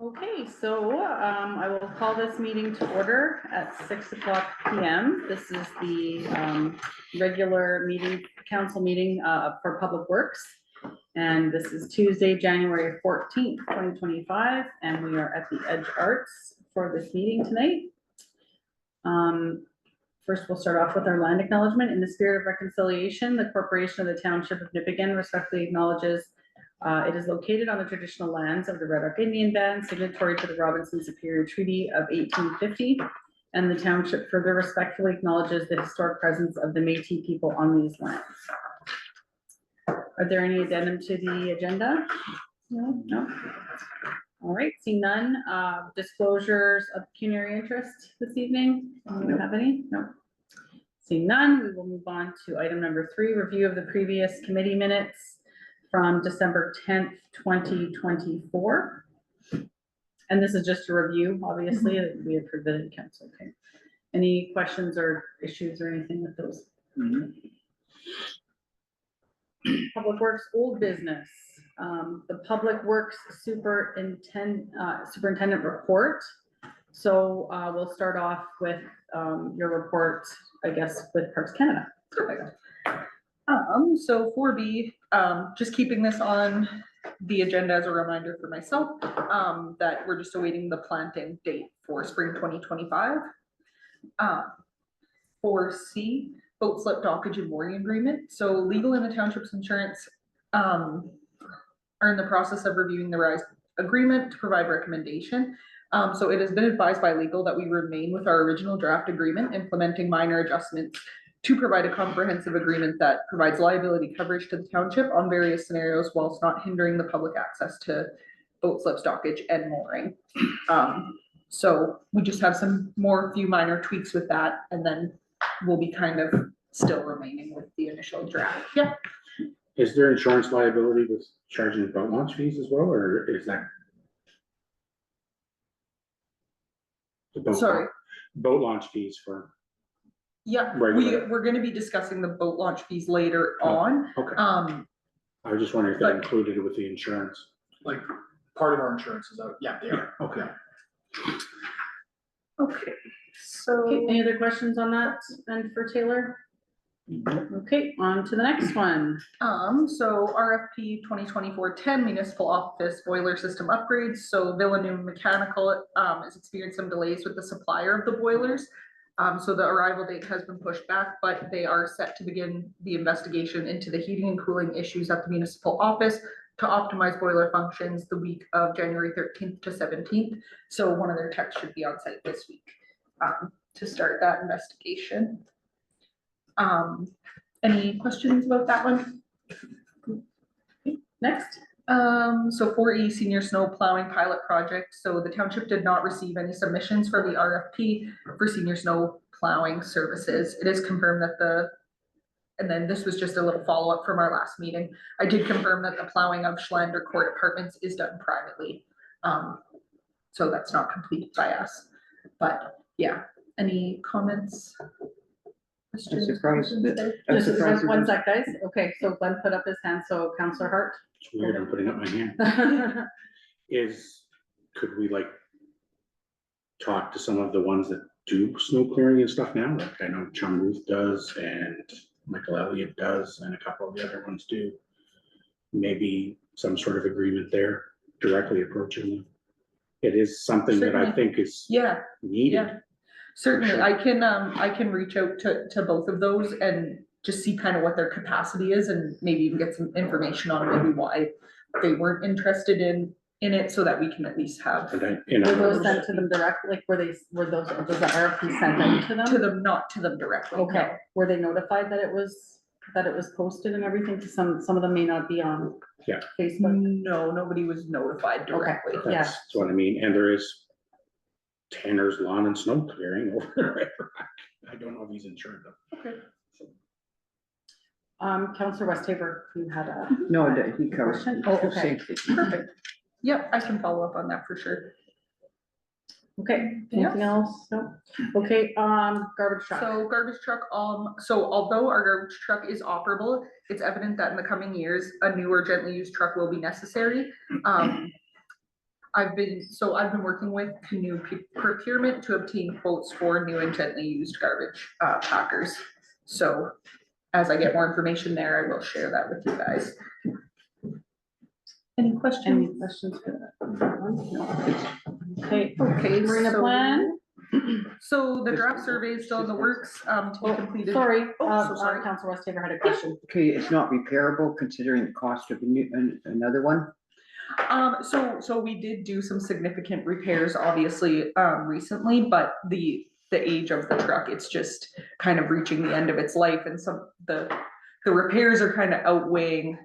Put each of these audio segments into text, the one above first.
Okay, so I will call this meeting to order at 6 o'clock PM. This is the regular meeting, council meeting for Public Works. And this is Tuesday, January 14th, 2025, and we are at the Edge Arts for this meeting tonight. First, we'll start off with our land acknowledgement. In the spirit of reconciliation, the Corporation of the Township of Nipigon respectfully acknowledges it is located on the traditional lands of the Red Rock Indian Band, signatory to the Robinson Superior Treaty of 1850, and the township further respectfully acknowledges the historic presence of the Métis people on these lands. Are there any addendum to the agenda? No. All right, seeing none. Disclosures of pecuniary interest this evening. Do you have any? No. Seeing none, we will move on to item number 3, review of the previous committee minutes from December 10th, 2024. And this is just a review, obviously. We approved it in council. Okay. Any questions or issues or anything with those? Public Works old business. The Public Works superintendent report. So we'll start off with your report, I guess, with Parks Canada. So 4B, just keeping this on the agenda as a reminder for myself, that we're just awaiting the planting date for spring 2025. 4C, boat slip dockage and mooring agreement. So legal and the township's insurance are in the process of reviewing the RISE agreement to provide recommendation. So it has been advised by legal that we remain with our original draft agreement, implementing minor adjustments to provide a comprehensive agreement that provides liability coverage to the township on various scenarios whilst not hindering the public access to boat slip dockage and mooring. So we just have few minor tweaks with that, and then we'll be kind of still remaining with the initial draft. Yeah. Is there insurance liability with charging boat launch fees as well, or is that? Boat launch fees for. Yeah, we're going to be discussing the boat launch fees later on. Okay. I was just wondering if that included with the insurance. Like part of our insurance is out. Yeah, they are. Okay. Okay. So any other questions on that and for Taylor? Okay, on to the next one. So RFP 2024-10 municipal office boiler system upgrades. So Villeneuve Mechanical is experiencing some delays with the supplier of the boilers. So the arrival date has been pushed back, but they are set to begin the investigation into the heating and cooling issues at the municipal office to optimize boiler functions the week of January 13th to 17th. So one of their techs should be on site this week to start that investigation. Any questions about that one? Next. So 4E senior snow plowing pilot project. So the township did not receive any submissions for the RFP for senior snow plowing services. It is confirmed that and then this was just a little follow-up from our last meeting. I did confirm that the plowing of Schlander Court Apartments is done privately. So that's not completed by us, but yeah. Any comments? Just one sec, guys. Okay, so Glenn put up his hand, so Councillor Hart. It's weird, I'm putting up my hand. Could we talk to some of the ones that do snow clearing and stuff now? Like I know Chum Ruth does and Michael Elliott does and a couple of the other ones do. Maybe some sort of agreement there, directly approaching them. It is something that I think is needed. Yeah. Certainly, sure. I can reach out to both of those and just see kind of what their capacity is and maybe even get some information on maybe why they weren't interested in it, so that we can at least have. Were those sent to them directly? Like were the RFP sent out to them? To them, not to them directly. Okay. No. Were they notified that it was posted and everything? To some of them may not be on Facebook. No, nobody was notified directly. Okay. That's what I mean. And there is Tanner's Lawn and Snow Clearing over there. I don't know if he's insured though. Okay. Councillor Westhaver, you had a he covered. Question? Oh, okay. Perfect. Yep, I can follow up on that for sure. Okay, anything else? No. Okay, garbage truck. So garbage truck, so although our garbage truck is operable, it's evident that in the coming years, a newer gently used truck will be necessary. I've been working with Canoe Procurement to obtain quotes for new and gently used garbage, packers. So as I get more information there, I will share that with you guys. Any Any questions? questions for that one? No. Okay, Okay, Marina plan? So the draft survey is still in the works, to be Oh, completed. sorry, Oh, so sorry. Council Westaver had a question. Okay, it's not repairable considering the cost of a new, another one? So we did do some significant repairs, obviously, recently, but the age of the truck, it's just kind of reaching the end of its life, and some, the repairs are kind of outweighing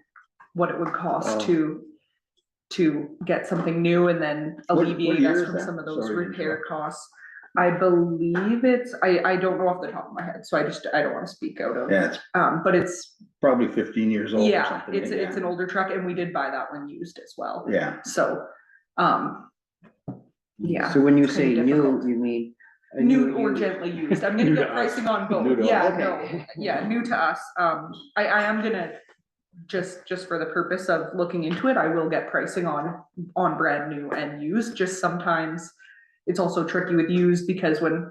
what it would cost Oh. to get something new and then What alleviate year us is from that? some of those Sorry to repair interrupt. costs. I believe it's, I don't know off the top of my head, so I don't wanna speak out of, Yeah, it's but it's, probably 15 years old or yeah, something. it's yeah. an older truck, and we did buy that one used as well. Yeah, So, yeah. so when you it's say kinda new, difficult. you mean? a New or used? gently used, I'm gonna New get to us. pricing on New both, to yeah, us. no, Okay. yeah, new to us, I am gonna, just for the purpose of looking into it, I will get pricing on brand new and used, just sometimes it's also tricky with used, because when,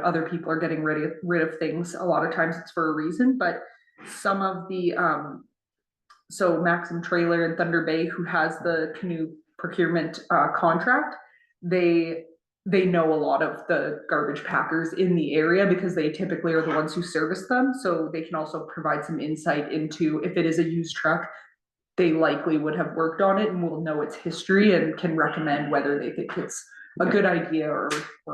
other people are getting rid of things, a lot of times it's for a reason, but some of the, so Maxim Trailer in Thunder Bay, who has the Canoe Procurement, contract, they know a lot of the garbage packers in the area, because they typically are the ones who service them, so they can also provide some insight into if it is a used truck, they likely would have worked on it and will know its history and can recommend whether they think it's a good idea or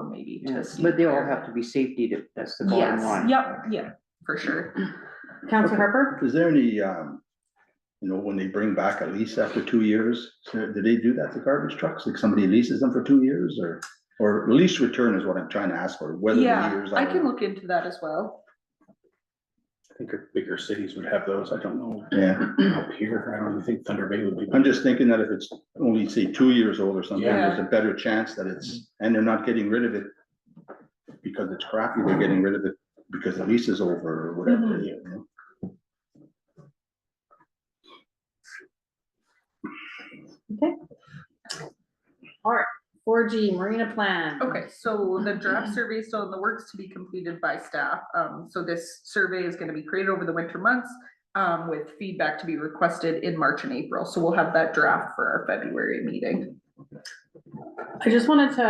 maybe to Yes, see. but they all have to be safety, that's the bottom Yes, line. yeah, for sure. Council Harper? Is there any, when they bring back a lease after 2 years, so do they do that to garbage trucks? Like somebody leases them for 2 years or lease return is what I'm trying to ask for, whether the Yeah, years I are. can look into that as well. I think bigger cities would have those. I don't know. Yeah, Up here, I don't even think Thunder Bay would be. I'm just thinking that if it's only, say, 2 years old or something, Yeah. there's a better chance that it's, and they're not getting rid of it because it's crappy, they're getting rid of it because the lease is over or whatever, Mhm. you know? Okay. All right, 4G Marina plan. Okay, so the draft survey is still in the works to be completed by staff. So this survey is gonna be created over the winter months, with feedback to be requested in March and April. So we'll have that draft for our February meeting. I just wanted to,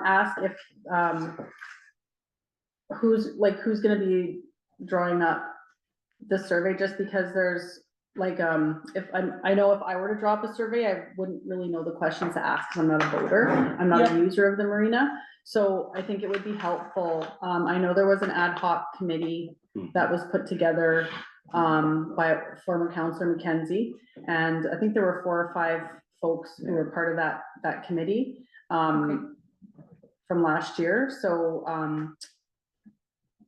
ask if, who's gonna be drawing up the survey, just because there's, I know if I were to drop a survey, I wouldn't really know the questions to ask, because I'm not a voter, I'm not a user of the marina, so I think it would be helpful. I know there was an ad hoc committee that was put together, by former Councillor Mackenzie, and I think there were 4 or 5 folks who were part of that committee, from last year, so,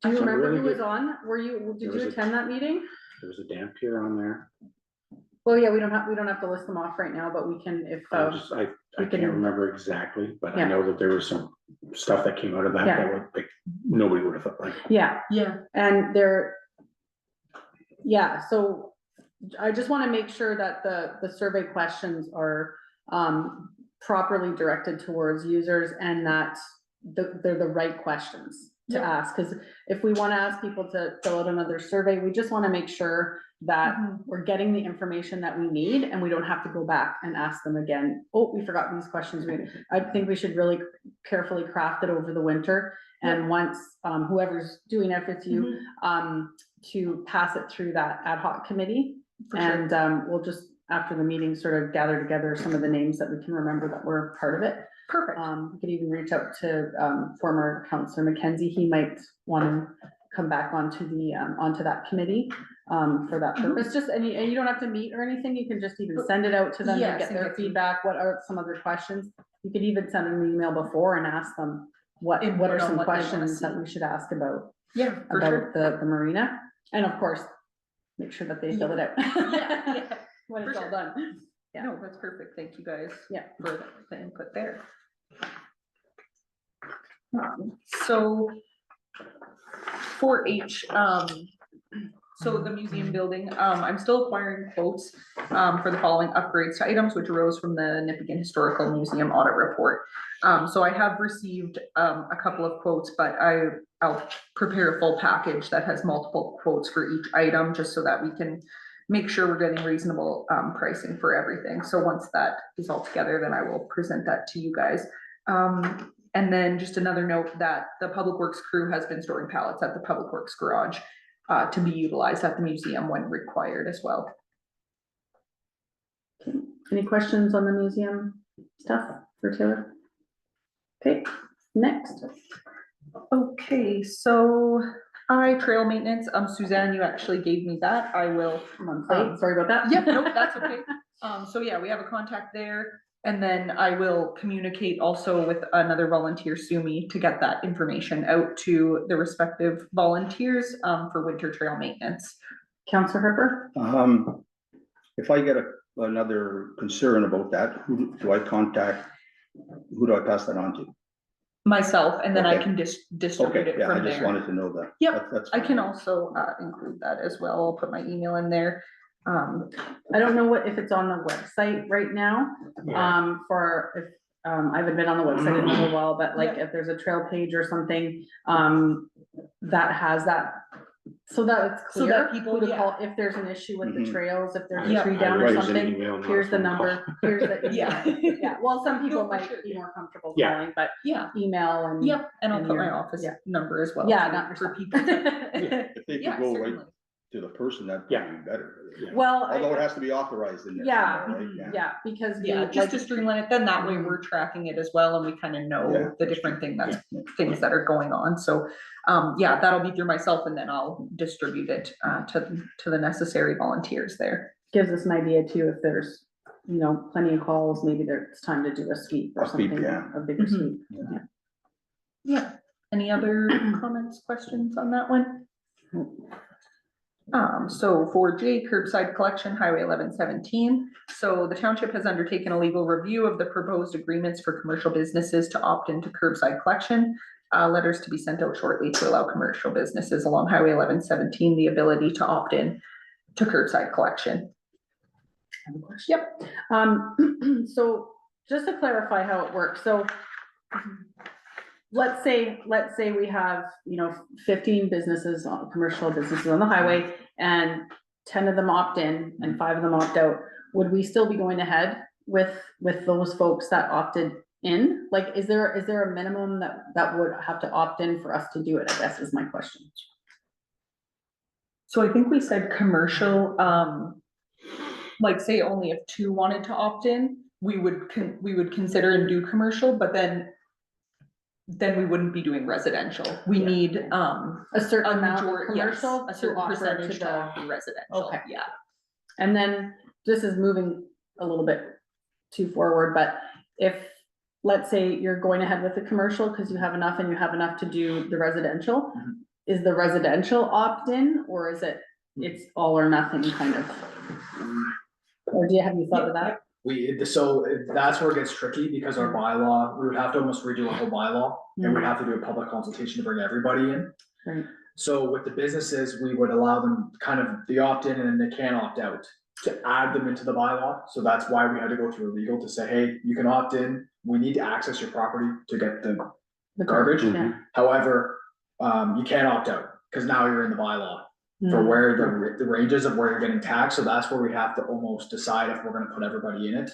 do you Some remember really who was good- on? Did There was you a- attend that meeting? There was a damn pier on there. Well, yeah, we don't have to list them off right now, but we can, if, I we can't can- remember exactly, but I Yeah. know that there was some stuff that came out of that Yeah. that would, like, nobody would have thought, like, yeah, Yeah. and so I just wanna make sure that the survey questions are, properly directed towards users, and that they're the right questions to Yep. ask, cause if we wanna ask people to fill out another survey, we just wanna make sure that Mhm. we're getting the information that we need, and we don't have to go back and ask them again. Oh, we forgot these questions. I think we should really carefully craft it over the winter. And once, whoever's doing it, if it's you, to pass it through that ad hoc committee. For sure. And, we'll just, after the meeting, sort of gather together some of the names that we can remember that were part of it. Perfect. We could even reach out to, former Councillor Mackenzie. He might want to come back onto that committee, for that purpose. Just, and you don't have to meet or anything. You can just even send it out to them to Yes, get and their get some- feedback. What are some other questions? You could even send an email before and ask them what Input are on some what they wanna questions that see. we should ask about Yeah, for sure. the marina, and of course, make sure that they fill it out. Yeah. When For it's all sure. done. Yeah. No, that's perfect. Thank you guys. Yeah. For the input there. So 4-H, So the museum building, I'm still acquiring quotes, for the following upgrades to items which arose from the Nipigon Historical Museum audit report. So I have received, a couple of quotes, but I'll prepare a full package that has multiple quotes for each item, just so that we can make sure we're getting reasonable, pricing for everything. So once that is all together, then I will present that to you guys. And then just another note that the Public Works crew has been storing pallets at the Public Works garage, to be utilized at the museum when required as well. Any questions on the museum stuff for Taylor? Okay, next. Okay, so trail maintenance, Suzanne, you actually gave me that. I will. Monthly, sorry about that. Yep, nope, that's okay. So yeah, we have a contact there, and then I will communicate also with another volunteer, Sumi, to get that information out to the respective volunteers, for winter trail maintenance. Counselor Harper? If I get another concern about that, who do I contact? Who do I pass that on to? Myself, and then I Okay. can distribute Okay, it yeah, I from just there. wanted to know that. Yep, That's I fine. can also, include that as well. I'll put my email in there. I don't know if it's on the website right now, for if, I haven't been on the website in a little while, but like if there's a trail page or something, that has that. So that it's So that clear people- who to call if there's an issue with the Mhm. trails, if there's a Yeah. tree I down or write an something, email, not a here's the phone call. number, here's the. Yeah. Yeah, well, some people No, for might sure. be more comfortable Yeah. calling, but Yeah, email and. yep, and I'll And put my your- office yeah. number as well. Yeah, for- not for yourself. people. If they Yeah, could go right certainly. to the person, that'd Yeah. be better. Well, Although it I, has to be authorized in there. Yeah, somewhere, right? yeah, because. Yeah, we, just like, to streamline it, then that way we're tracking it as well, and we kind of Yeah. know the different things that are going on, so. Yeah, that'll be through myself, and then I'll distribute it, to the necessary volunteers there. Gives us an idea too, if there's, plenty of calls, maybe there's time to do a sweep or A sweep, something, yeah. a bigger Mhm. sweep. Yeah, any other comments, questions on that one? So for J, curbside collection, Highway 1117. So the township has undertaken a legal review of the proposed agreements for commercial businesses to opt into curbside collection. Letters to be sent out shortly to allow commercial businesses along Highway 1117 the ability to opt in to curbside collection. Yep. So just to clarify how it works, so. Let's say we have, 15 businesses, commercial businesses on the highway, and 10 of them opt in and 5 of them opt out. Would we still be going ahead with those folks that opted in? Like, is there a minimum that would have to opt in for us to do it, I guess is my question. So I think we said commercial, like say only if 2 wanted to opt in, we would consider and do commercial, but then we wouldn't be doing residential. We need, A certain a amount of majority, yes, commercial a to certain offer percentage to to the, offer residential, Okay. yeah. and then this is moving a little bit too forward, but if, let's say you're going ahead with the commercial because you have enough and you have enough to do the residential, Mhm. is the residential opt-in, or is it's all or nothing kind of? Or have you thought of that? So that's where it gets tricky, because our bylaw, we would have to almost redo a whole bylaw, and we'd have to do a public consultation to bring everybody in. Right. So with the businesses, we would allow them kind of the opt-in and then they can opt out to add them into the bylaw. So that's why we had to go through a legal to say, hey, you can opt in, we need to access your property to get the garbage. Yeah. However, you can't opt out, because now you're in the bylaw for where the ranges of where you're getting taxed. So that's where we have to almost decide if we're gonna put everybody in it.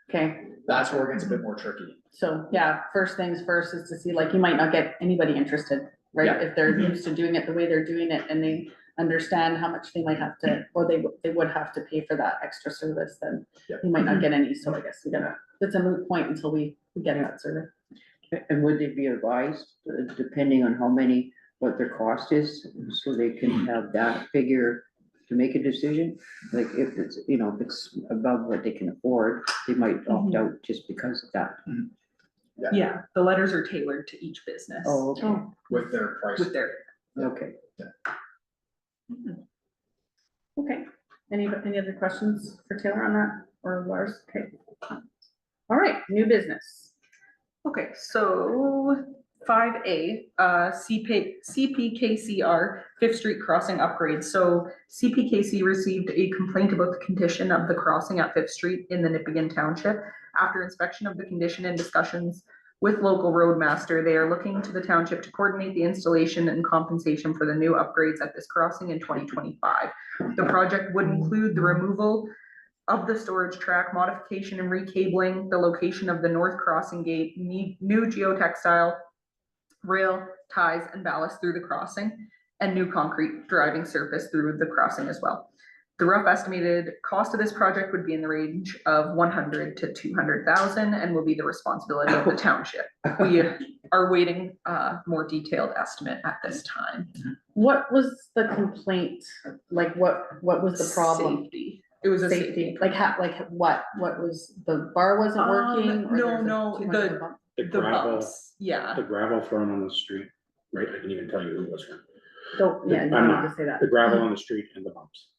Okay, That's where it gets a bit more tricky. so yeah, first things first is to see, like, you might not get anybody interested, right? Yeah. If they're used to doing it the way they're doing it and they understand how much they might have to, or they would have to pay for that extra service, then Yep. you might not get any, so I guess it's a moot point until we get that survey. And would they be advised, depending on what their cost is, so they can have that figure to make a decision? Like if it's, if it's above what they can afford, they might opt out just because of that. Yeah, the letters are tailored to each business. Oh, okay, With their price. With their, okay. Okay, any other questions for Taylor on that, or Lars? Okay. All right, new business. okay, so 5A, CPKCR Fifth Street Crossing upgrades. So CPKC received a complaint about the condition of the crossing at Fifth Street in the Nipigon Township. After inspection of the condition and discussions with local roadmaster, they are looking to the township to coordinate the installation and compensation for the new upgrades at this crossing in 2025. The project would include the removal of the storage track, modification and recabling, the location of the north crossing gate, new geotextile rail ties and ballast through the crossing, and new concrete driving surface through the crossing as well. The rough estimated cost of this project would be in the range of 100 to 200,000 and will be the responsibility of the township. We are waiting more detailed estimate at this time. What was the complaint? Like, what was the problem? Safety. It was a Safety, like what was, the bar wasn't working? or no, there's no, too much of a bump? The The gravel, bumps, yeah. the gravel thrown on the street, right, I can even tell you who it was from. Don't, yeah, you don't have to say that. The gravel on the street and the bumps.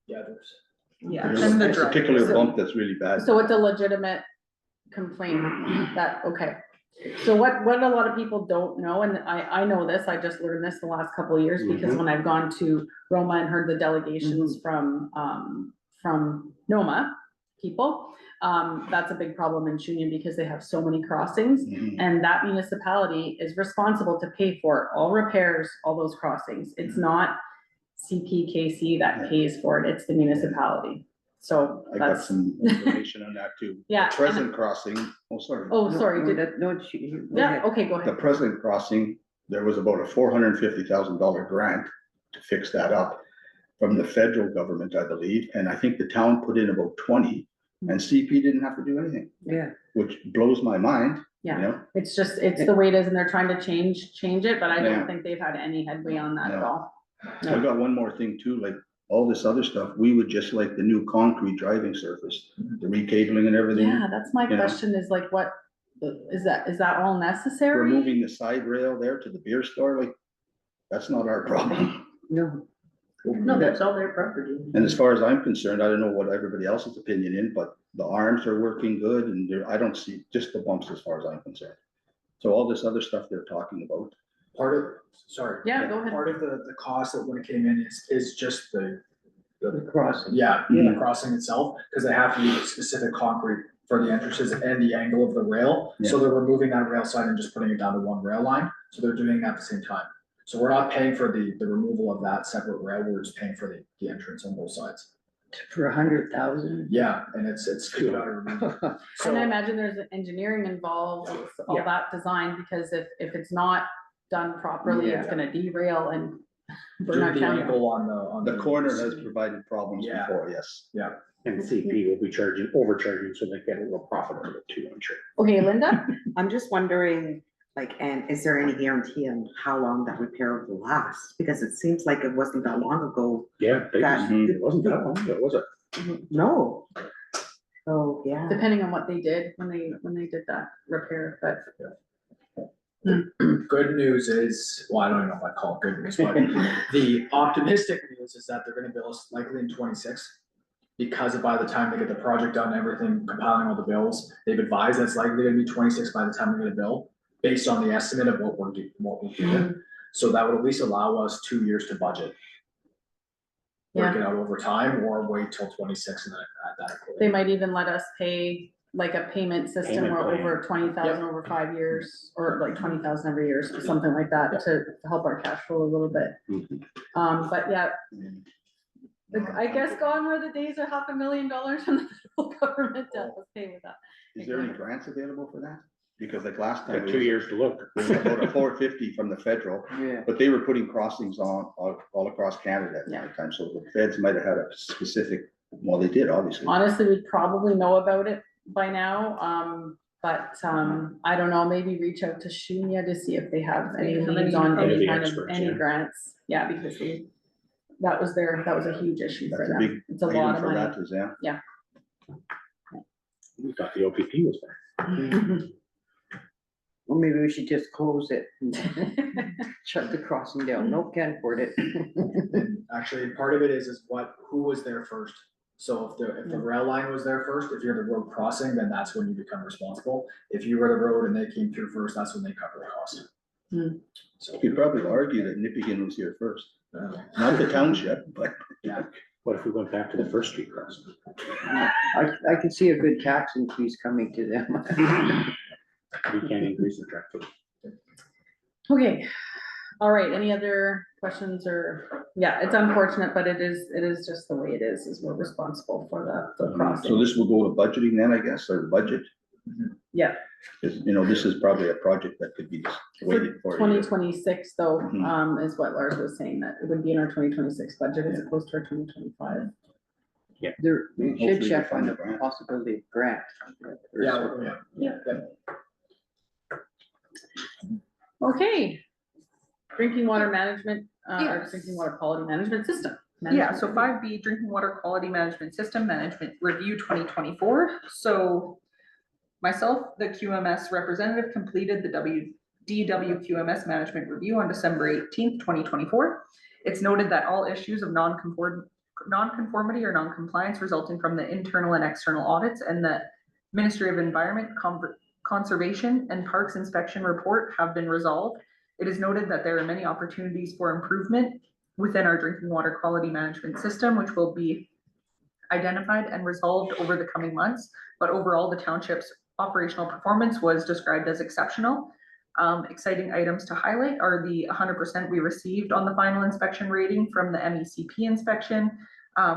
Yeah, there's. Yeah, There's and the a driving. particular So- bump that's really bad. So it's a legitimate complaint that, okay. So what a lot of people don't know, and I know this, I just learned this the last couple of years, because Mhm. when I've gone to Roma and heard the delegations from Noma people, that's a big problem in Shunyam because they have so many crossings. Mhm. And that municipality is responsible to pay for all repairs, all those crossings. It's not CPKC that pays for it, it's the municipality. So I got that's, some information on that too. Yeah, The present crossing, oh, sorry. oh, sorry, No, did, that- no, she- go yeah, ahead. okay, go The ahead. present crossing, there was about a $450,000 grant to fix that up from the federal government, I believe, and I think the town put in about 20, and CP didn't have to do anything, Yeah, which blows my mind, you Yeah, know? it's just, it's the way it is and they're trying to change it, but I Yeah. don't think they've had any headway on that at No. all. I got one more thing too, like all this other stuff, we would just like the new concrete driving surface, the recabling and everything. Yeah, that's my you know. question is like, what, is that all necessary? Removing the side rail there to the beer store, like, that's not our problem. no, No, that's all their property. And as far as I'm concerned, I don't know what everybody else's opinion is, but the arms are working good and I don't see just the bumps as far as I'm concerned. So all this other stuff they're talking about, Part of, sorry. Yeah, go ahead. Part of the cost that when it came in is just the crossing. yeah, Yeah. the crossing itself, because they have to use specific concrete for the entrances and the angle of the rail. So they're removing that rail side and just putting it down to one rail line, so they're doing that at the same time. So we're not paying for the removal of that separate rail, we're just paying for the entrance on both sides. For 100,000. Yeah, and it's good out of removal. And I So, imagine there's engineering involved, all Yeah. that design, because if it's not done properly, it's Yeah. gonna derail and do Bernard the County. angle on the corner has provided problems Yeah. before, yes. And CP will be overcharging, so they get a little profit out of it too, I'm sure. Okay, Linda? I'm just wondering, like, and is there any guarantee on how long that repair will last? Because it seems like it wasn't that long ago. Yeah, it wasn't that long, ago, was it? No. So, yeah. Depending on what they did when they did that repair, but good news is, well, I don't even know if I call it good news, but the optimistic news is that they're gonna bill us likely in 26. Because by the time they get the project done, everything, compiling all the bills, they've advised that it's likely gonna be 26 by the time we get a bill, based on the estimate of what we're doing. So that would at least allow us 2 years to budget. Work it out over time or wait till 26 and then add that. they might even let us pay like a payment system Payment where plan. over 20,000 over 5 years, or like 20,000 every year, so something like that to help our cash flow a little bit. Mhm. But yeah, I guess gone were the days of $500,000 from the federal government to help us pay with that. Is there any grants available for that? Because like last time. Got it 2 was- years to look. It was about a 450 from the federal, Yeah. but they were putting crossings on all across Canada at that time, so the feds might have had a specific, well, they did, obviously. Honestly, we'd probably know about it by now, but I don't know, maybe reach out to Shunya to see if they have any They have leads any on They're any the kind of, experts, any yeah. grants. Yeah, because that was a huge issue for That's a them. big It's a item lot of for money. that, is, yeah. We thought the OPP was there. Well, maybe we should just close it. and Shut the crossing down. No, can't afford it. Actually, part of it is who was there first? So if the rail line was there first, if you're the road crossing, then that's when you become responsible. If you were the road and they came through first, that's when they cover the cost. Hmm. So, You could probably argue that Nipigon was here first, not the township, but. yeah, What if we went back to the first street crossing? I can see a good tax increase coming to them. We can't increase the traffic. Okay, all right, any other questions or, yeah, it's unfortunate, but it is just the way it is we're responsible for the So crossing. this will go to budgeting then, I guess, or budget? Yeah. Because, you know, this is probably a project that could be waited for. a year. 2026 though, Mhm. is what Lars was saying, that it would be in our 2026 budget as opposed to our 2025. There, we should Hopefully check we'll on find the a grant. possibility of grant. yeah. Okay. Drinking water management, or Yes. drinking water quality management system. Yeah, so Management. 5B, Drinking Water Quality Management System Management Review 2024. So myself, the QMS representative, completed the DWQMS Management Review on December 18th, 2024. It's noted that all issues of nonconformity or noncompliance resulting from the internal and external audits and the Ministry of Environment, Conservation and Parks Inspection Report have been resolved. It is noted that there are many opportunities for improvement within our drinking water quality management system, which will be identified and resolved over the coming months. But overall, the township's operational performance was described as exceptional. Exciting items to highlight are the 100% we received on the final inspection rating from the MECP inspection.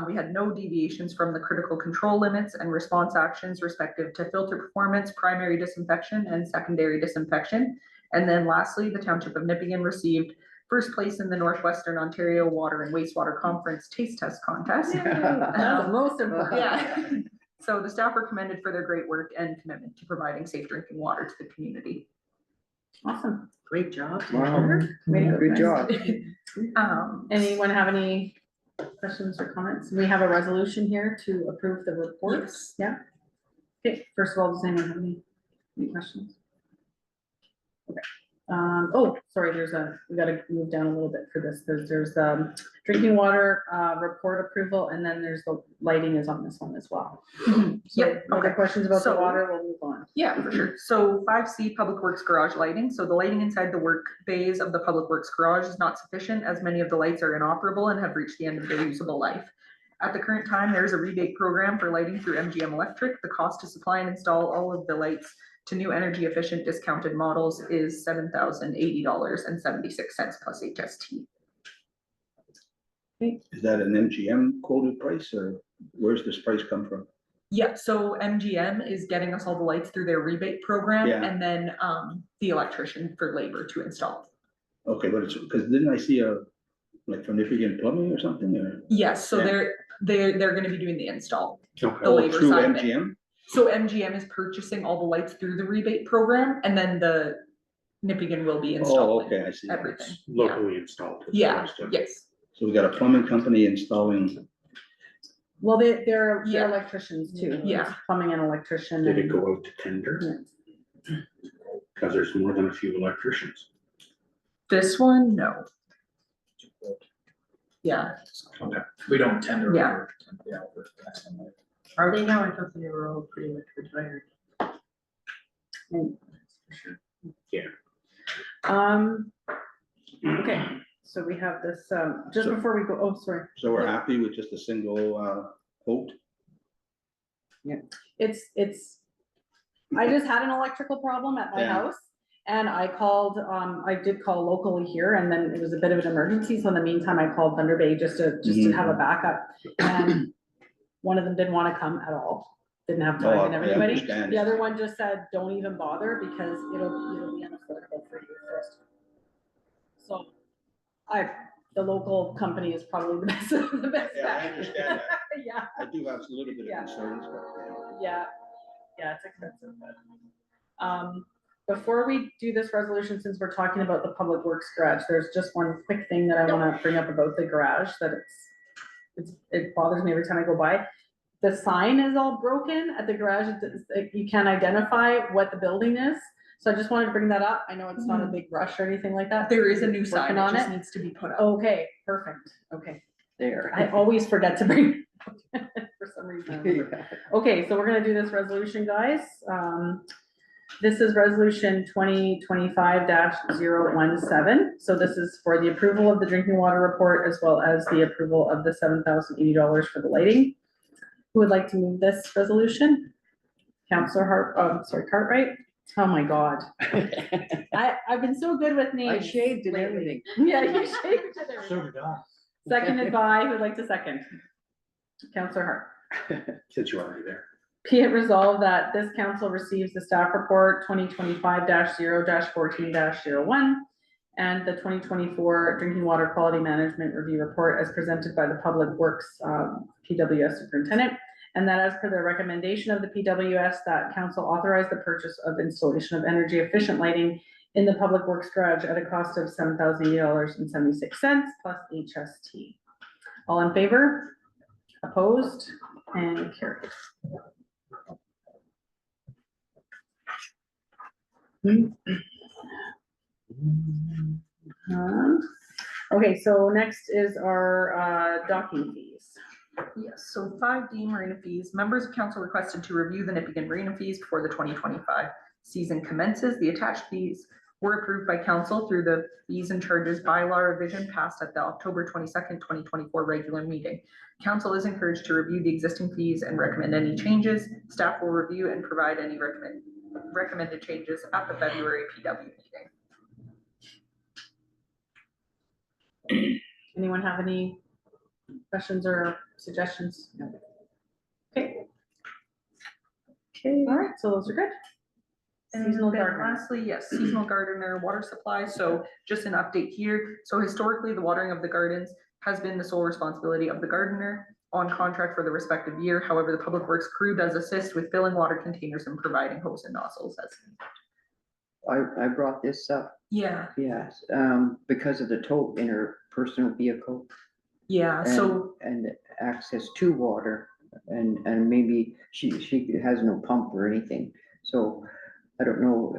We had no deviations from the critical control limits and response actions respective to filter performance, primary disinfection, and secondary disinfection. And then lastly, the Township of Nipigon received first place in the Northwestern Ontario Water and Wastewater Conference Taste Test Contest. That's the most important. Yeah. So the staff were commended for their great work and commitment to providing safe drinking water to the community. Awesome. Great job. Wow, Way to go, good guys. job. Anyone have any questions or comments? We have a resolution here to approve the reports. Yeah. Okay, first of all, does anyone have any questions? Okay. Oh, sorry, we gotta move down a little bit for this, because there's drinking water report approval, and then there's the lighting is on this one as well. So, Yep, other okay. questions about the So- water, we'll move on. Yeah, for sure. So 5C, Public Works Garage lighting. So the lighting inside the work bays of the Public Works Garage is not sufficient, as many of the lights are inoperable and have reached the end of their usable life. At the current time, there is a rebate program for lighting through MGM Electric. The cost to supply and install all of the lights to new energy efficient discounted models is $7,080.76 plus HST. Is that an MGM quoted price, or where's this price come from? Yeah, so MGM is getting us all the lights through their rebate program, Yeah. and then the electrician for labor to install. Okay, but it's, because didn't I see like from Nipigon Plumbing or something, or? Yes, so Yeah. they're gonna be doing the install. Okay. The labor Through side of it. MGM? So MGM is purchasing all the lights through the rebate program, and then the Nipigon will be Oh, installing okay, I see. everything. Locally installed. is the Yeah, rest of it. yes, So we got a plumbing company installing, Well, they're Yeah. electricians too. Yeah. It's Plumbing and electrician. Did it and- go out to tender? Because there's more than a few electricians. this one, no. Yeah, We don't tender. Yeah. over- Yeah. over the next one. Are they now? I thought they were all pretty much retired. Okay, so we have this, just So- before we go, oh, sorry. so we're happy with just a single quote? It's, I just had an electrical problem at my Yeah. house. And I called, I did call locally here, and then it was a bit of an emergency, so in the meantime, I called Thunder Bay just to Mhm. have a backup. And one of them didn't wanna come at all, didn't have time, Oh, didn't have I anybody. understand. The other one just said, don't even bother, because it'll be unaffordable for you first. So, the local company is probably the best, the best. Yeah, I bet. understand that. Yeah, I do have a little bit Yeah. of concerns, but, you know. yeah, it's expensive, but. Before we do this resolution, since we're talking about the public works garage, there's just one quick thing that I wanna bring up about the garage, that it bothers me every time I go by. The sign is all broken at the garage, you can't identify what the building is, so I just wanted to bring that up, I know it's not a big rush or anything like that. there is a new sign, Working it on just it? needs to be put up. Okay, perfect, okay, there. I always forget to bring for some reason. Yeah. Okay, so we're gonna do this resolution, guys. This is resolution 2025-017. So this is for the approval of the drinking water report as well as the approval of the $7,080 for the lighting. Who would like to move this resolution? Counselor Cartwright? Oh my God. I've been so good with I names. shaved and lately. everything. Yeah, you shaved and everything. Seconded by, who'd like to second? Counselor Hart. Since you're already there. Be it resolved that this council receives the staff report 2025-0-14-01 and the 2024 drinking water quality management review report as presented by the Public Works PWS superintendent. And that as per the recommendation of the PWS, that council authorize the purchase of installation of energy efficient lighting in the Public Works garage at a cost of $7,080.76 plus HST. All in favor? Opposed? And carried. Okay, so next is our docking fees. Yes, so 5D marina fees. Members of council requested to review the Nipigon marina fees before the 2025 season commences. The attached fees were approved by council through the fees and charges bylaw revision passed at the October 22nd, 2024 regular meeting. Council is encouraged to review the existing fees and recommend any changes. Staff will review and provide any recommended changes at the February PW meeting. Anyone have any questions or suggestions? No. Okay. Okay, all right, so those are good. Seasonal And then gardener. lastly, yes, seasonal gardener water supply. So just an update here. So historically, the watering of the gardens has been the sole responsibility of the gardener on contract for the respective year. However, the public works crew does assist with filling water containers and providing hose and nozzles as. I brought this up, Yeah, yes, because of the tow in her personal vehicle. yeah, so, And access to water, and maybe she has no pump or anything, so I don't know,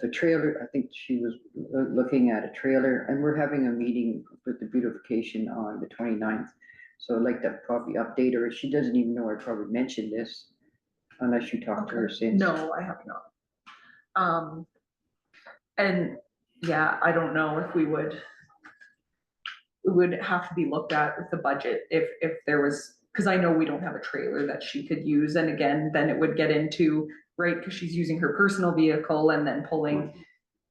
the trailer, I think she was looking at a trailer, and we're having a meeting with the beautification on the 29th. So I'd like to probably update her, she doesn't even know I probably mentioned this, unless you talked to her since. no, I have not. And yeah, I don't know if we would. It would have to be looked at with the budget if there was, because I know we don't have a trailer that she could use, and again, then it would get into, right, because she's using her personal vehicle and then pulling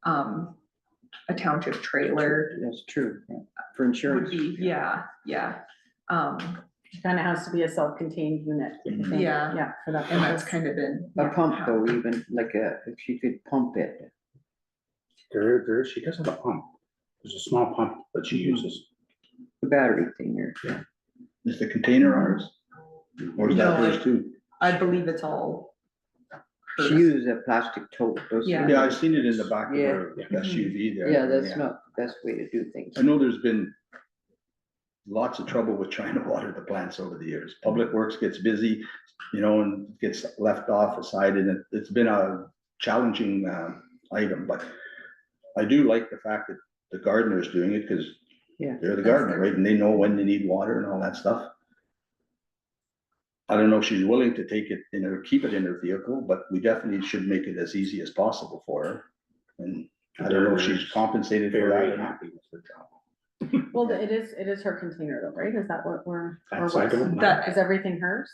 a township trailer That's true, yeah, for would insurance. be, yeah. It kind of has to be a self-contained unit. I think. Yeah. Yeah, for that. And that's purpose. kind of been. A pump though, even like if she could pump it, She does have a pump. There's a small pump that she uses. the battery thing there. Is the container ours? Or is that No, hers too? I believe it's all. She hers. uses a plastic tote. those Yeah. things. Yeah, I've seen it in the back of Yeah. her SUV there. Yeah, that's not the best way to do things. I know there's been lots of trouble with trying to water the plants over the years. Public Works gets busy, and gets left off aside, and it's been a challenging item, but I do like the fact that the gardener is doing it, because Yeah. they're the gardener, right? And they know when they need water and all that stuff. I don't know if she's willing to take it keep it in her vehicle, but we definitely should make it as easy as possible for her. And I don't know if she's compensated for that Very or not. happy with her job. Well, it is her container though, right? Is that what we're? or That's, I what's- don't know. That- Is everything hers?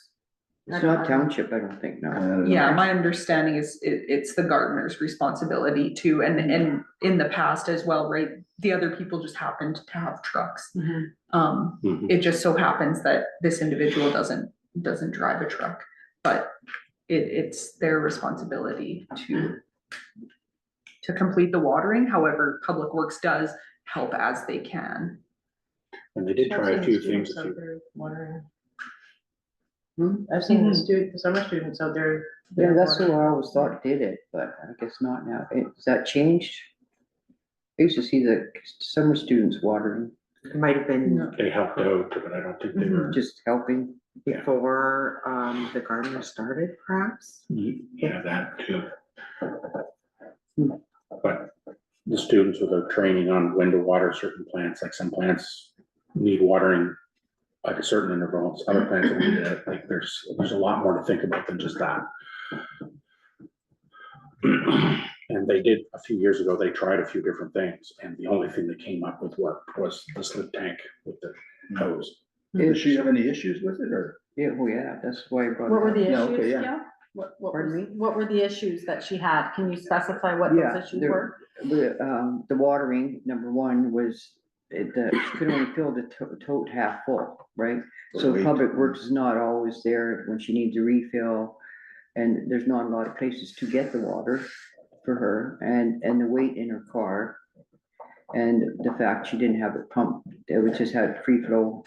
It's not township, I don't think, I no. don't know. Yeah, my understanding is it's the gardener's responsibility too, and in the past as well, right? The other people just happened to have trucks. Mhm. Mhm. It just so happens that this individual doesn't drive a truck, but it's their responsibility to complete the watering. However, Public Works does help as they can. And they did try a few things. I've Hmm? seen the summer students out there. Yeah, that's who I always thought did it, but I guess not now. Has that changed? I used to see the summer students watering, It might have been They helped out, but I don't think they were. just helping. before, the gardener started, perhaps. Yeah, that too. But the students with their training on when to water certain plants, like some plants need watering like a certain intervals, other plans will be that, like, there's a lot more to think about than just that. And they did, a few years ago, they tried a few different things, and the only thing they came up with worked was the slip tank with the hose. Does she have any issues with it, or? Yeah, oh yeah, that's why I brought it What were up. the Yeah, okay, issues, yeah. Gail? What Pardon was, me? what were the issues that she had? Can you specify what Yeah, those issues there- were? The watering, number one, was she could only fill the tote half full, right? So Wait. Public Works is not always there when she needs a refill. And there's not a lot of places to get the water for her and the weight in her car. And the fact she didn't have it pumped, it was just had free flow.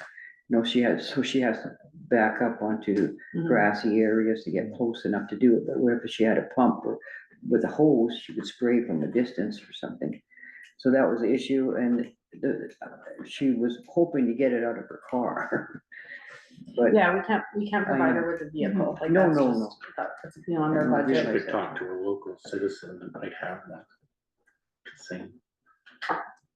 No, she has to back up onto Mhm. grassy areas to get close enough to do it. But what if she had a pump or with a hose, she would spray from a distance or something. So that was the issue, and she was hoping to get it out of her car. But Yeah, we can't I provide know. her with a vehicle, like No, that's no, just, that's beyond our No, She budget. really. could talk to a local citizen that might have that. Same.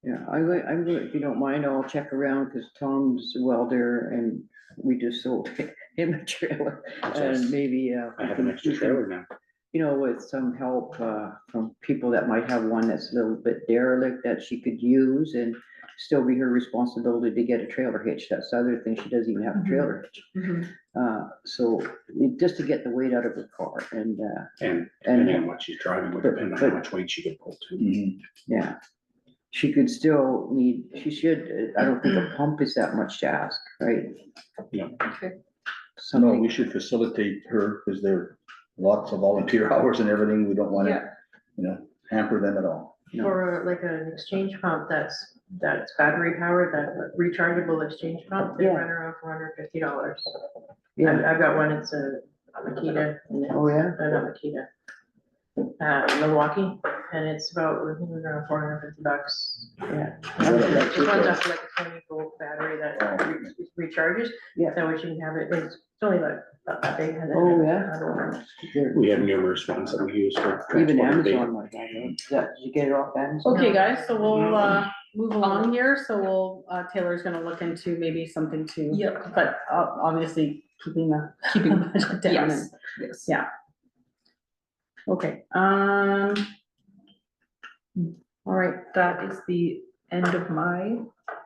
yeah, I'm going, if you don't mind, I'll check around, because Tom's a welder and we just sold him a trailer. And maybe, I have an extra trailer now. you know, with some help, from people that might have one that's a little bit derelict that she could use and still be her responsibility to get a trailer hitch. That's the other thing. She doesn't even have a trailer hitch. Mhm. So just to get the weight out of her car and, And depending on what she's driving, would depend on how But- much weight she could pull to. Mhm. yeah. She could still she should, I don't think a pump is that much to ask, right? Yeah. Okay. No, Something, we should facilitate her, because there are lots of volunteer hours and everything, we don't wanna, Yeah. you know, hamper them at all. No. Or like an exchange pump that's battery powered, that rechargeable exchange pump, they Yeah. run around $450. yeah, I've got one, it's a Makita, and it's, oh, yeah, not Makita. Milwaukee, and it's about, I think, around $450. yeah. It runs off like a 20-volt battery that recharges. Yeah. So we can have it, it's only about that big. and then Oh, I yeah. don't know. There- We have numerous ones that we use for. Even transporting bait. Amazon might have it. Did you get it off Amazon? Okay, guys, so we'll, move along here, so we'll, Taylor's gonna look into maybe something to. Yep. But, obviously, keeping the budget down. and- Yes, yes. Yeah. Okay, all right, that is the end of my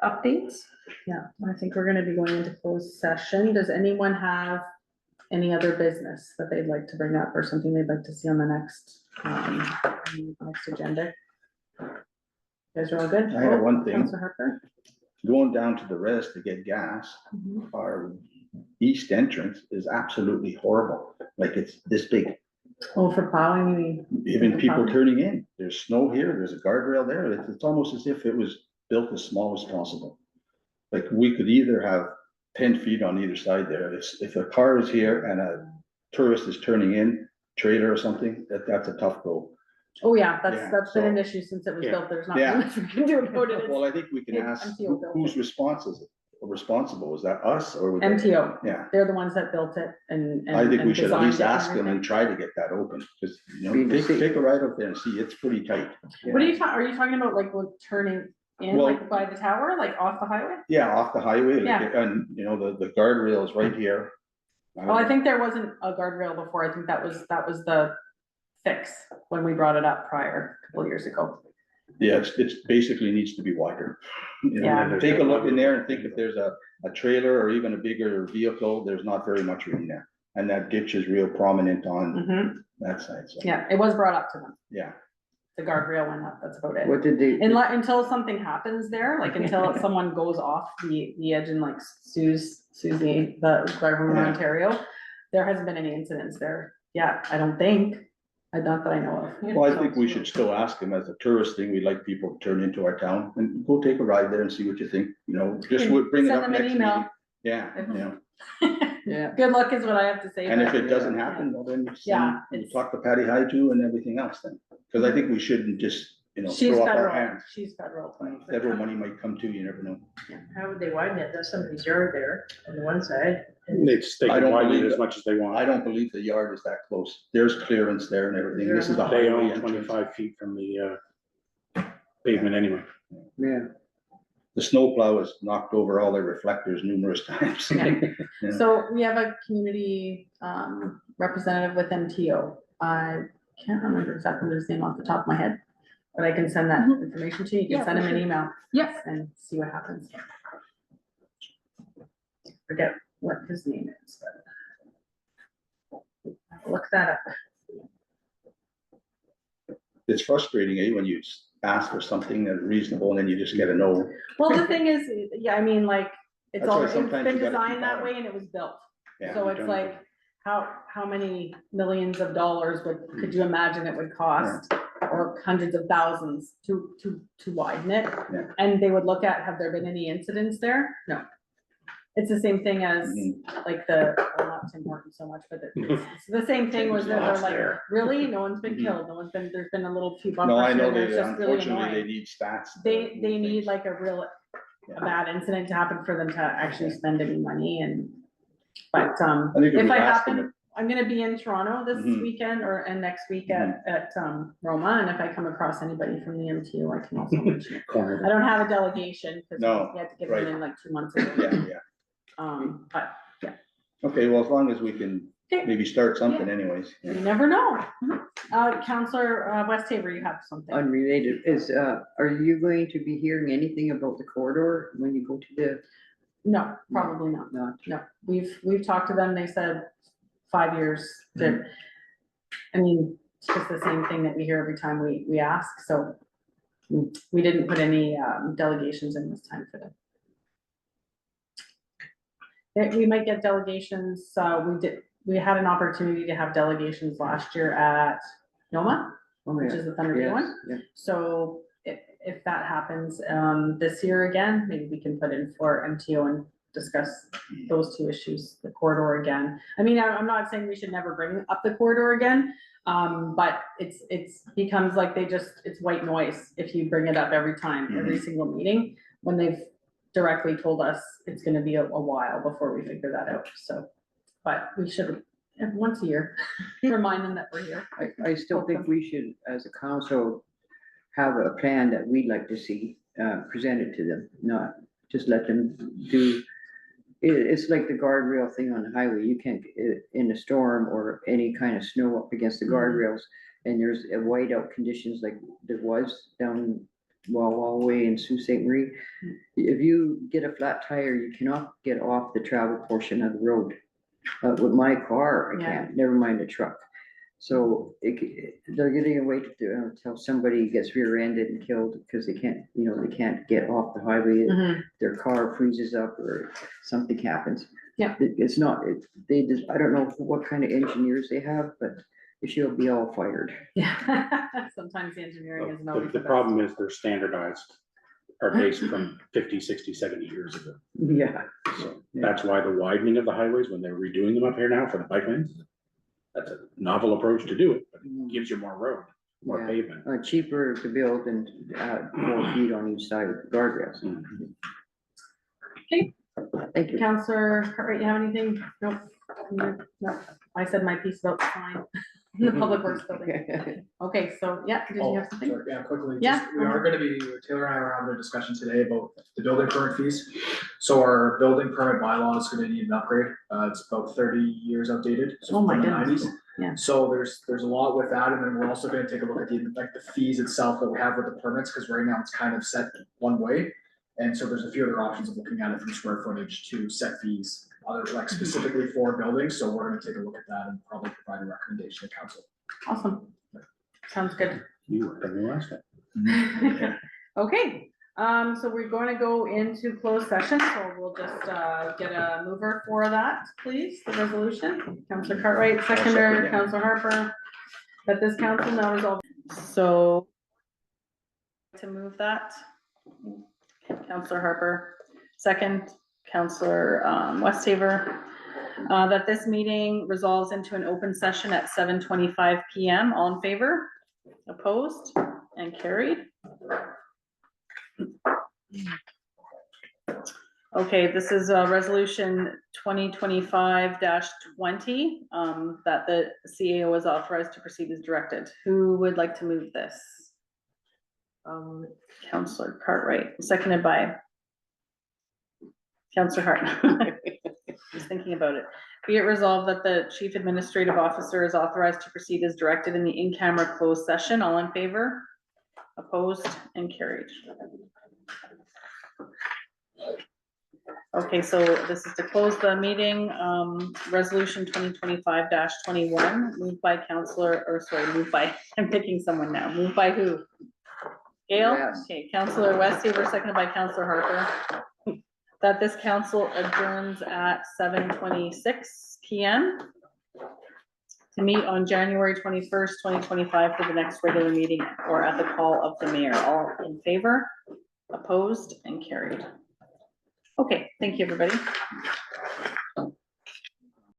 updates. Yeah, I think we're gonna be going into closed session. Does anyone have any other business that they'd like to bring up or something they'd like to see on the next agenda? You guys are all good? I have one thing. Councilor Harper? Going down to the res to get gas, our east entrance is absolutely horrible, like it's this big. Oh, for plowing, you mean? Even people turning in, there's snow here, there's a guardrail there, it's almost as if it was built as small as possible. Like, we could either have 10 feet on either side there, if a car is here and a tourist is turning in, trailer or something, that's a tough go. Oh, yeah, Yeah, that's been an so- issue since it was Yeah. built, there's not Yeah. much we can do about it. Well, I think we can Yeah, ask, MTO built who's it. responsible, is that us or? would they- MTO, Yeah, they're the ones that built it and. I think and we should at designed least it and ask them and everything. try to get that open, because, Being the city. take a ride out there and see, it's pretty tight. What are you talking about, like, turning in, Well- like, by the tower, like, off the highway? Yeah, off the highway, like, Yeah. and, the guardrail is right here. Well, I think there wasn't a guardrail before, I think that was the fix when we brought it up prior, a couple years ago. Yeah, it's basically needs to be wider. Yeah. Take a look in there and think if there's a trailer or even a bigger vehicle, there's not very much room there. And that ditch is real prominent on Mhm. that side, so, Yeah, it was brought up to them, yeah. the guardrail went up, that's about it. What did they? Until something happens there, like until someone goes off the edge and like sues the government of Yeah. Ontario, there hasn't been any incidents there yet, I don't think, not that I know of. Well, I think we should still ask them as a tourist thing, we'd like people to turn into our town and go take a ride there and see what you think, just would bring it Send up them an next email. meeting. Yeah, Yeah, Good luck is what I have to say. and if but- it doesn't happen, well, then Yeah, we it's- talk to Patty Hyju and everything else then. Cause I think we shouldn't just, She's throw up our federal, hands. she's federal. Federal money might come too, you never know. How would they widen it? That's somebody's yard there on the one side. and They I can don't widen believe it as it. much as they want. I don't believe the yard is that close. There's clearance there and everything. This is a They highway own entrance. 25 feet from the pavement anyway. yeah. The snowplow has knocked over all their reflectors numerous times. Yeah. Yeah. So we have a community representative with MTO. I can't remember exactly his name off the top of my head, but I can send that Mhm. information to you. You Yeah, can send him for an sure. email Yes. and see what happens. Forget what his name is, but I'll look that up. It's frustrating, when you ask for something that's reasonable and then you just get a no. Well, the thing is, yeah, I mean, like, it's That's why all, it's sometimes been you gotta keep designed that on. way and it was built. Yeah, So in it's terms like, how many millions of dollars could you imagine it would cost? Or hundreds of thousands to widen it? Yeah. And they would look at, have there been any incidents there? No. It's the same thing as Mhm. like well, not Tim Hortons so much, but it's the same thing was that they're Lots like, there. really? No one's been Mhm. killed, there's been a little few No, bumpers I here, know and it's they, just really unfortunately, they annoying. need stats. to They move need things. like a Yeah. bad incident to happen for them to actually spend any money but, I think if we I ask them happen, I'm gonna be in Toronto this Mhm. weekend and next week at Roma, and if I come across anybody from the MTO, I can also mention it. Corner. I don't have a delegation, because No, we had to get right. them in like 2 months ago. Yeah. But Okay, well, as long as we can Okay. maybe start something anyways. you never know. Counselor Westhaver, you have something? Unrelated, are you going to be hearing anything about the corridor when you go to the, No, probably not. not? No, we've talked to them, they said 5 years, that, I mean, it's just the same thing that we hear every time we ask, so we didn't put any delegations in this time for them. We might get delegations, we had an opportunity to have delegations last year at Noma, Oh, which yeah. is the Thunder Bay Yes, one. yeah. So if that happens, this year again, maybe we can put in for MTO and discuss those two issues, the corridor again. I mean, I'm not saying we should never bring up the corridor again, but it's becomes like it's white noise if you bring it up every time, every single meeting, when they've directly told us it's gonna be a while before we figure that out, so. But we should, once a year, remind them that we're here. I still think we should, as a council, have a plan that we'd like to see, presented to them, not just let them do. It's like the guardrail thing on the highway, you can't, in a storm or any kind of snow up against the guardrails, and there's a whiteout conditions like there was down Walla Way in Sault Ste. Marie. If you get a flat tire, you cannot get off the travel portion of the road. With my car, I can't, never mind a truck. So they're getting away to until somebody gets rear-ended and killed because they can't, they can't get off the highway. Their car freezes up or something happens. Yeah. It's not, I don't know what kind of engineers they have, but it should be all fired. Yeah, sometimes the engineering isn't always The the best. problem is they're standardized, are based from 50, 60, 70 years ago. Yeah. So that's why the widening of the highways, when they're redoing them up here now for the bike lanes, that's a novel approach to do it, but it gives you more road, more Yeah. pavement. Cheaper to build and 4 feet on each side of the guardrails. Okay. Thank you. Counselor Cartwright, you have anything? Nope. No, I said my piece about the sign in the public works building. Okay, so, yeah, did you have something? Sorry, yeah, quickly. Yeah. Just, we are gonna be, Taylor and I were having a discussion today about the building permit fees. So our building permit bylaw is gonna need an upgrade. It's about 30 years outdated. So Oh my from the goodness. 90s. Yeah. So there's a lot with that, and then we're also gonna take a look at the fees itself that we have with the permits, because right now it's kind of set one way. And so there's a few other options of looking at it from square footage to set fees, specifically for buildings. So we're gonna take a look at that and probably provide a recommendation to council. Awesome. Sounds good. You worked on the last one. Okay, so we're going to go into closed session, so we'll just get a mover for that, please, the resolution. Counselor Cartwright, seconder, Counselor Harper, that this council now resolve. So to move that, Counselor Harper, second, Counselor Westhaver, that this meeting resolves into an open session at 7:25 PM. All in favor? Opposed and carried. Okay, this is resolution 2025-20, that the CAO is authorized to proceed as directed. Who would like to move this? Counselor Cartwright, seconded by Counselor Hart. Just thinking about it. Be it resolved that the chief administrative officer is authorized to proceed as directed in the in-camera closed session. All in favor? Opposed and carried. Okay, so this is to close the meeting, resolution 2025-21, moved by Counselor, or sorry, moved by, I'm picking someone now, moved by who? Gail? Yes. Okay, Counselor Westover, seconded by Counselor Harper. That this council adjourns at 7:26 PM to meet on January 21st, 2025 for the next regular meeting or at the call of the mayor. All in favor? Opposed and carried. Okay, thank you, everybody.